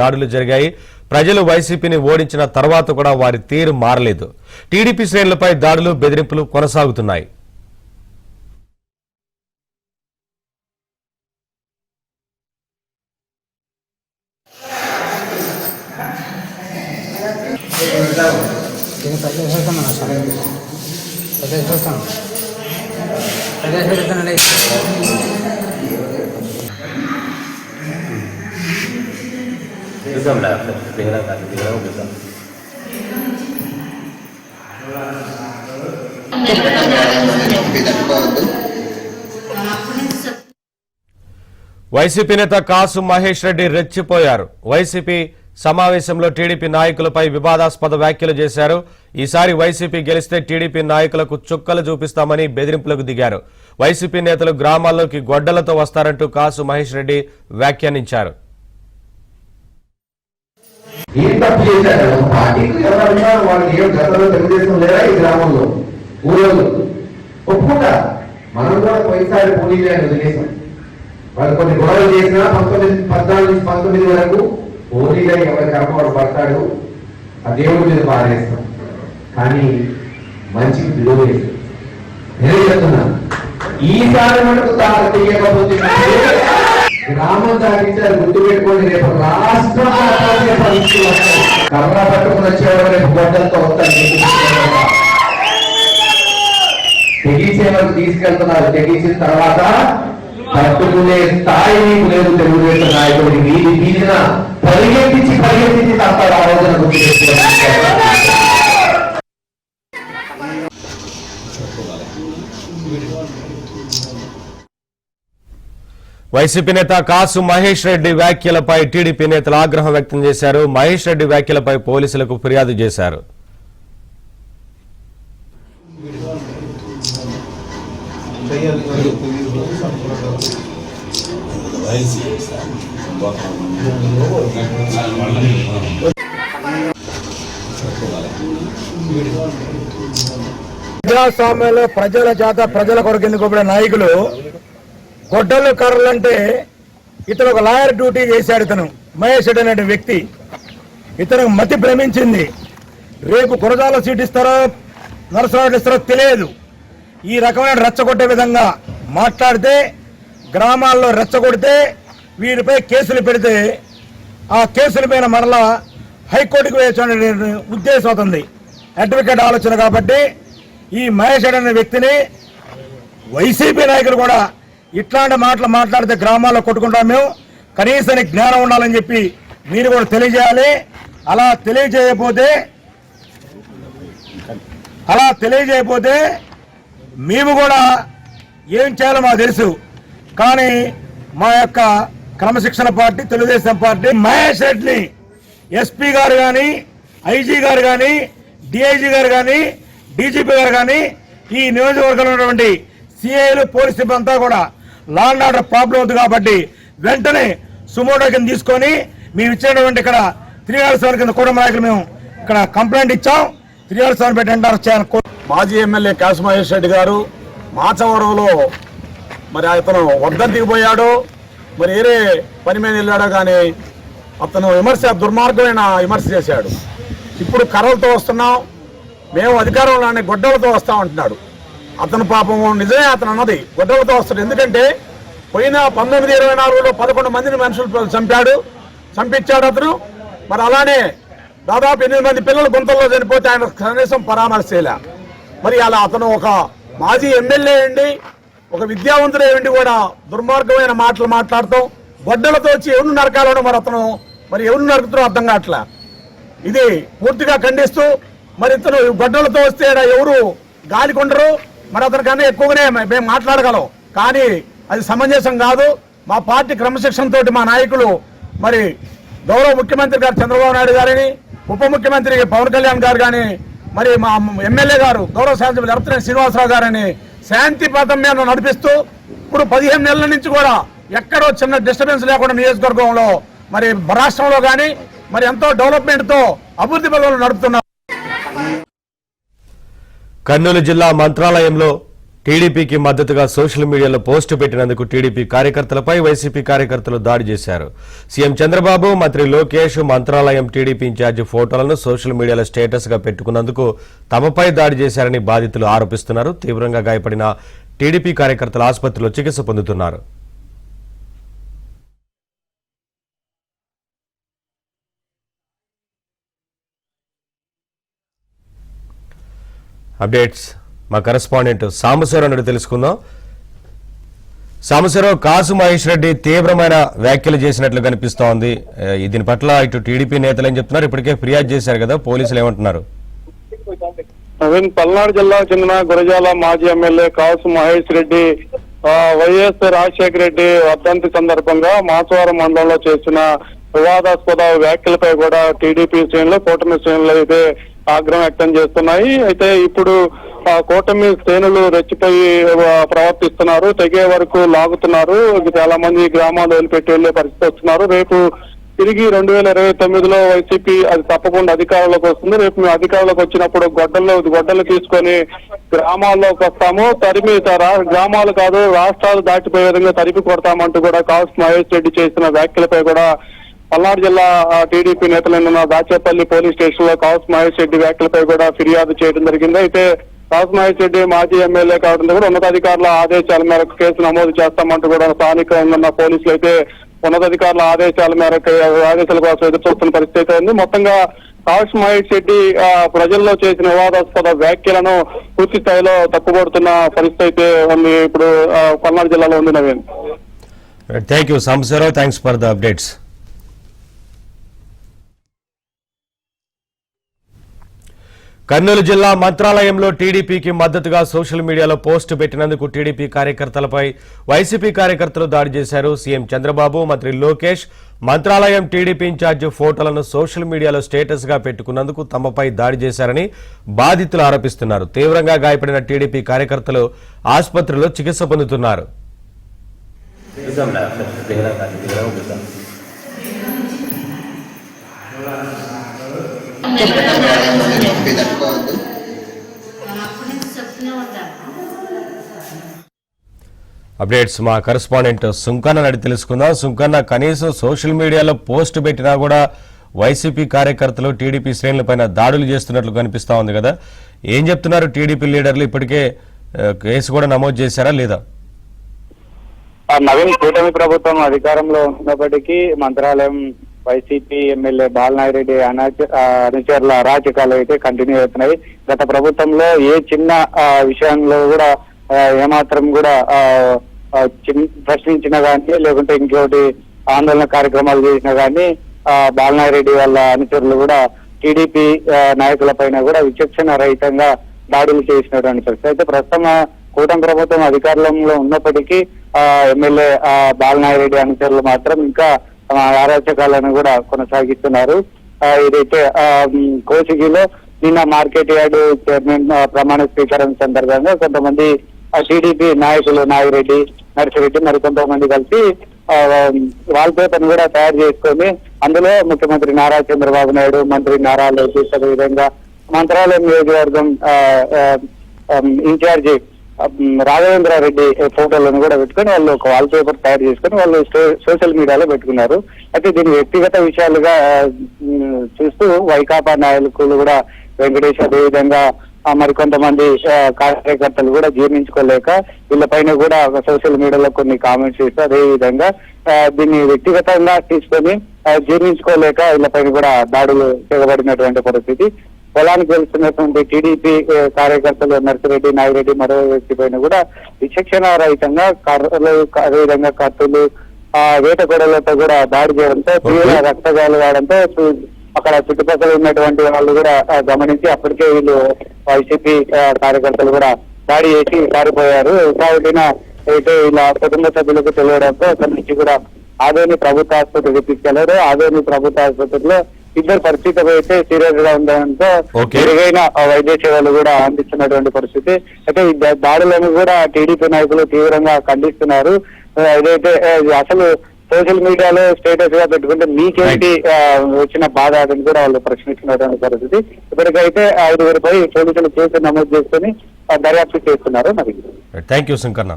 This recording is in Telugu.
దాడులు జరిగాయి. ప్రజలు వైసీపీని ఓడించిన తర్వాత కూడా వారి తీరు మారలేదు. టీడీపీ శ్రేణులపై దాడులు, బెదిరింపులు కొనసాగుతున్నాయి. వైసీపీ నేత కాసు మహేష్ రెడ్డి రెచ్చిపోయారు. వైసీపీ సమావేశంలో టీడీపీ నాయకులపై వివాదాస్పద వ్యాఖ్యలు చేశారు. ఈసారి వైసీపీ గెలిస్తే టీడీపీ నాయకులకు చుక్కలు చూపిస్తామని బెదిరింపులకు దిగారు. వైసీపీ నేతలు గ్రామాల్లోకి గొడ్డలతో వస్తారంటూ కాసు మహేష్ రెడ్డి వ్యాఖ్యానించారు. వాళ్ళు కొన్ని గొడవలు చేసినా 14-19 వరకు పోలీగా ఎవరి కర్మవాడు పడతాడు, ఆ దేవుడి మీద పారేస్తాం. కానీ మంచికి విలువ లేదు. నేనే చెప్తున్నా, ఈసారి మనకు తెలియకపోతే గ్రామం దాటించారు. గుర్తు పెట్టుకోండి, రేపు రాష్ట్రం కర్ర పట్టుకుని వచ్చేవాడు రేపు గొడ్డలతో వస్తాడు. తెగించే వరకు తీసుకెళ్తున్నారు. తెగించిన తర్వాత పట్టుకునే స్థాయి నీకు లేదు. తెలుగుదేశం నాయకుడికి వీధి వీధిన పరిగెత్తించి తప్పదు. ఆ రోజున గుర్తు వైసీపీ నేత కాసు మహేష్ రెడ్డి వ్యాఖ్యలపై టీడీపీ నేతలు ఆగ్రహం వ్యక్తం చేశారు. మహేష్ రెడ్డి వ్యాఖ్యలపై పోలీసులకు ఫిర్యాదు చేశారు. ప్రజాస్వామ్యంలో ప్రజల చేత ప్రజల కొరకు ఎన్నుకోబడిన నాయకులు గొడ్డలు కర్రలంటే ఇతను ఒక లాయర్ డ్యూటీ చేశాడు. ఇతను మహేష్ రెడ్డి అనే వ్యక్తి, ఇతను మతి భ్రమించింది. రేపు గురజాల సీట్ ఇస్తారో నరసరావు ఇస్తారో తెలియదు. ఈ రకమైన రెచ్చగొట్టే విధంగా మాట్లాడితే, గ్రామాల్లో రెచ్చగొడితే వీరిపై కేసులు పెడితే ఆ కేసుల పైన మరలా హైకోర్టుకు వేసే ఉద్దేశం అవుతుంది, అడ్వకేట్ ఆలోచన. కాబట్టి ఈ మహేష్ రెడ్డి అనే వ్యక్తిని వైసీపీ నాయకులు కూడా ఇట్లాంటి మాటలు మాట్లాడితే గ్రామాల్లో కొట్టుకుంటాం మేము. కనీసం జ్ఞానం ఉండాలని చెప్పి మీరు కూడా తెలియజేయాలి. అలా తెలియజేయకపోతే మేము కూడా ఏం చేయాలో మాకు తెలుసు. కానీ మా యొక్క క్రమశిక్షణ పార్టీ తెలుగుదేశం పార్టీ మహేష్ రెడ్డిని ఎస్పీ గారు కానీ, ఐజీ గారు కానీ, డిఐజీ గారు కానీ, డీజీపీ గారు కానీ, ఈ నియోజకవర్గంలో ఉన్నటువంటి సిఐలు, పోలీసు సిబ్బంది అంతా కూడా లా అండ్ ఆర్డర్ ప్రాబ్లం ఉంది. కాబట్టి వెంటనే సుమోటో కింద తీసుకొని మేము ఇచ్చినటువంటి ఇక్కడ 3R7 కింద కుటుంబ నాయకులు మేము ఇక్కడ కంప్లైంట్ ఇచ్చాం. 3R7 పెట్టి ఎంటర్ చేయాలని. మాజీ ఎమ్మెల్యే కాసు మహేష్ రెడ్డి గారు మాచవరంలో మరి అతను వర్ధంతికి పోయాడు, మరి వేరే పని మీద వెళ్ళాడో కానీ అతను దుర్మార్గమైన విమర్శ చేశాడు. ఇప్పుడు కర్రలతో వస్తున్నాం, మేము అధికారంలోనే గొడ్డలతో వస్తామంటున్నాడు. అతను పాపం నిజమే అతను అన్నది, గొడ్డలతో వస్తాడు. ఎందుకంటే పోయిన 1924లో 11 మందిని మనుషులు చంపించాడు అతను. మరి అలానే దాదాపు 8 మంది పిల్లలు గుంతల్లో చనిపోతే ఆయన కనీసం పరామర్శ చేయలే. మరి అలా అతను ఒక మాజీ ఎమ్మెల్యే అండి, ఒక విద్యావంతుడే ఉండి కూడా దుర్మార్గమైన మాటలు మాట్లాడతాం. గొడ్డలతో వచ్చి ఎవరు నరకాలను మరి ఎవరు నరుకుతారో అర్థం కావట్లే. ఇది పూర్తిగా ఖండిస్తూ, మరి ఇతను గొడ్డలతో వస్తే ఎవరు గాలికొండరు. మరి అతనికన్నా ఎక్కువగానే మేము మాట్లాడగలం, కానీ అది సమంజసం కాదు. మా పార్టీ క్రమశిక్షణతో మా నాయకులు, మరి గౌరవ ముఖ్యమంత్రి గారు చంద్రబాబు నాయుడు గారిని, ఉప ముఖ్యమంత్రి పవన్ కళ్యాణ్ గారు కానీ, మరి మా ఎమ్మెల్యే గారు గౌరవ శాసనసభ్యులు ఎర్రతనేని శ్రీనివాసరావు గారిని శాంతి పథం మీద నడిపిస్తూ ఇప్పుడు 15 నెలల నుంచి కూడా ఎక్కడో చిన్న డిస్టర్బెన్స్ లేకుండా నియోజకవర్గంలో, మరి రాష్ట్రంలో కానీ మరి ఎంతో డెవలప్మెంట్తో అభివృద్ధి పనులు నడుపుతున్నారు. కర్నూలు జిల్లా మంత్రాలయంలో టీడీపీకి మద్దతుగా సోషల్ మీడియాలో పోస్టు పెట్టినందుకు టీడీపీ కార్యకర్తలపై వైసీపీ కార్యకర్తలు దాడి చేశారు. సీఎం చంద్రబాబు, మంత్రి లోకేష్, మంత్రాలయం టీడీపీ ఇన్ఛార్జి ఫోటోలను సోషల్ మీడియాలో స్టేటస్ గా పెట్టుకున్నందుకు తమపై దాడి చేశారని బాధితులు ఆరోపిస్తున్నారు. తీవ్రంగా గాయపడిన టీడీపీ కార్యకర్తలు ఆసుపత్రిలో చికిత్స పొందుతున్నారు. అప్డేట్స్ మా కరెస్పాండెంట్ సాంబశివరావు నుండి తెలుసుకుందాం. సాంబశివరావు, కాసు మహేష్ రెడ్డి తీవ్రమైన వ్యాఖ్యలు చేసినట్లు కనిపిస్తోంది. దీని పట్ల ఇటు టీడీపీ నేతలు ఏం చెప్తున్నారు? ఇప్పటికే ఫిర్యాదు చేశారు కదా, పోలీసులు ఏమంటున్నారు? నవీన్, పల్నాడు జిల్లాకు చెందిన గురజాల మాజీ ఎమ్మెల్యే కాసు మహేష్ రెడ్డి వైఎస్ రాజశేఖర రెడ్డి వర్ధంతి సందర్భంగా మాచవరం మండలంలో చేసిన వివాదాస్పద వ్యాఖ్యలపై కూడా టీడీపీ శ్రేణులు, కూటమి శ్రేణులు అయితే ఆగ్రహం వ్యక్తం చేస్తున్నాయి. అయితే ఇప్పుడు కూటమి శ్రేణులు రెచ్చిపోయి ప్రవర్తిస్తున్నారు, తెగే వరకు లాగుతున్నారు. చాలా మంది గ్రామాలు వదిలిపెట్టి వెళ్లే పరిస్థితి వస్తున్నారు. రేపు తిరిగి 2029లో వైసీపీ అది తప్పకుండా అధికారంలోకి వస్తుంది. రేపు మేము అధికారంలోకి వచ్చినప్పుడు గొడ్డలు తీసుకొని గ్రామాల్లోకి వస్తాము, తరిమి గ్రామాలు కాదు రాష్ట్రాలు దాటిపోయే విధంగా తరిమి కొడతామంటూ కూడా కాసు మహేష్ రెడ్డి చేసిన వ్యాఖ్యలపై కూడా పల్నాడు జిల్లా టీడీపీ నేతలైన దాచేపల్లి పోలీస్ స్టేషన్ లో కాసు మహేష్ రెడ్డి వ్యాఖ్యలపై కూడా ఫిర్యాదు చేయడం జరిగింది. అయితే కాసు మహేష్ రెడ్డి మాజీ ఎమ్మెల్యే కావడంతో కూడా ఉన్నతాధికారుల ఆదేశాల మేరకు కేసు నమోదు చేస్తామంటూ కూడా స్థానికంగా ఉన్న పోలీసులు అయితే ఉన్నతాధికారుల ఆదేశాల కోసం ఎదురు చూస్తున్న పరిస్థితి అయితే ఉంది. మొత్తంగా కాసు మహేష్ రెడ్డి ప్రజల్లో చేసిన వివాదాస్పద వ్యాఖ్యలను పూర్తి స్థాయిలో తప్పుపడుతున్న పరిస్థితి అయితే ఉంది ఇప్పుడు పల్నాడు జిల్లాలో ఉంది. Naveen, thank you Sambasivarao, thanks for the updates. Kurnool జిల్లా మంత్రాలయంలో టీడీపీకి మద్దతుగా సోషల్ మీడియాలో పోస్టు పెట్టినందుకు టీడీపీ కార్యకర్తలపై వైసీపీ కార్యకర్తలు దాడి చేశారు. సీఎం చంద్రబాబు, మంత్రి లోకేష్, మంత్రాలయం టీడీపీ ఇన్ఛార్జి ఫోటోలను సోషల్ మీడియాలో స్టేటస్ గా పెట్టుకున్నందుకు తమపై దాడి చేశారని బాధితులు ఆరోపిస్తున్నారు. తీవ్రంగా గాయపడిన టీడీపీ కార్యకర్తలు ఆసుపత్రిలో చికిత్స పొందుతున్నారు. అప్డేట్స్ మా కరెస్పాండెంట్ సుంకన్న నడి తెలుసుకుందాం. సుంకన్న, కనీసం సోషల్ మీడియాలో పోస్ట్ పెట్టినా కూడా వైసీపీ కార్యకర్తలు టీడీపీ శ్రేణులపైన దాడులు చేస్తున్నట్లు కనిపిస్తా ఉంది కదా, ఏం చెప్తున్నారు టీడీపీ లీడర్లు? ఇప్పటికే కేసు కూడా నమోదు చేశారా లేదా? నవీన్, కూటమి ప్రభుత్వం అధికారంలో ఉన్నప్పటికీ మంత్రాలయం వైసీపీ ఎమ్మెల్యే బాలనాయిరెడ్డి అనుచరుల అరాచకాలు అయితే కంటిన్యూ అవుతున్నాయి. గత ప్రభుత్వంలో ఏ చిన్న విషయంలో కూడా ఏమాత్రం కూడా ప్రశ్నించినా కానీ, లేకుంటే ఇంకోటి ఆందోళన కార్యక్రమాలు చేసినా కానీ బాలనాయిరెడ్డి వాళ్ళ అనుచరులు కూడా టీడీపీ నాయకుల పైన కూడా విచక్షణ రహితంగా దాడులు చేసినటువంటి పరిస్థితి. అయితే ప్రస్తుతం కూటమి ప్రభుత్వం అధికారంలో ఉన్నప్పటికీ ఎమ్మెల్యే బాలనాయిరెడ్డి అనుచరులు మాత్రం ఇంకా అరాచకాలను కూడా కొనసాగిస్తున్నారు. ఇదైతే కోసిగిలో నిన్న మార్కెట్ యార్డు చైర్మన్ ప్రమాణ స్వీకారం సందర్భంగా కొంతమంది టీడీపీ నాయకులు నాగిరెడ్డి, నర్సిరెడ్డి మరికొంతమంది కలిసి వాల్ పేపర్ కూడా తయారు చేసుకొని అందులో ముఖ్యమంత్రి నారా చంద్రబాబు నాయుడు, మంత్రి నారా లోకేష్, అదేవిధంగా మంత్రాలయం నియోజకవర్గం ఇన్ఛార్జి రాఘవేంద్ర రెడ్డి ఫోటోలను కూడా పెట్టుకొని వాళ్ళు ఒక వాల్ పేపర్ తయారు చేసుకొని వాళ్ళు సోషల్ మీడియాలో పెట్టుకున్నారు. అయితే దీని వ్యక్తిగత విషయాలుగా చూస్తూ వైకాపా నాయకులు కూడా వెంకటేష్, అదేవిధంగా మరికొంతమంది కార్యకర్తలు కూడా జీర్ణించుకోలేక వీళ్ళపైన కూడా సోషల్ మీడియాలో కొన్ని కామెంట్స్ చేస్తూ, అదేవిధంగా దీన్ని వ్యక్తిగతంగా తీసుకొని జీర్ణించుకోలేక వీళ్ళపైన కూడా దాడులు చేయబడినటువంటి పరిస్థితి. పొలానికి వెళ్తున్నటువంటి టీడీపీ కార్యకర్తలు నర్సిరెడ్డి, నాగిరెడ్డి మరో వ్యక్తి పైన కూడా విచక్షణ రహితంగా కర్రలు, అదేవిధంగా కత్తులు, వేట గొడవలతో కూడా దాడి చేయడంతో తీవ్ర రక్తగాలు కావడంతో అక్కడ చుట్టుపక్కల ఉన్నటువంటి వాళ్ళు కూడా గమనించి అప్పటికే వీళ్ళు వైసీపీ కార్యకర్తలు కూడా దాడి చేసి పారిపోయారు. కాబట్టి అయితే ఇలా కుటుంబ సభ్యులకు తెలియడంతో అక్కడి నుంచి కూడా ఆదోని ప్రభుత్వ ఆసుపత్రికి తీసుకెళ్లారు. ఆదోని ప్రభుత్వ ఆసుపత్రిలో ఇద్దరు పరిస్థితి అయితే సీరియస్ గా ఉండడంతో మెరుగైన వైద్య సేవలు కూడా అందిస్తున్నటువంటి పరిస్థితి. అయితే ఈ దాడులను కూడా టీడీపీ నాయకులు తీవ్రంగా ఖండిస్తున్నారు. ఏదైతే అసలు సోషల్ మీడియాలో స్టేటస్ గా పెట్టుకుంటే మీకేంటి వచ్చిన బాధ అని కూడా వాళ్ళు ప్రశ్నిస్తున్నటువంటి పరిస్థితి. ఇప్పటికైతే 5 పోలీసులు కేసు నమోదు చేసుకుని దర్యాప్తు చేస్తున్నారు. మరి థ్యాంక్ యూ శంకర్ణ.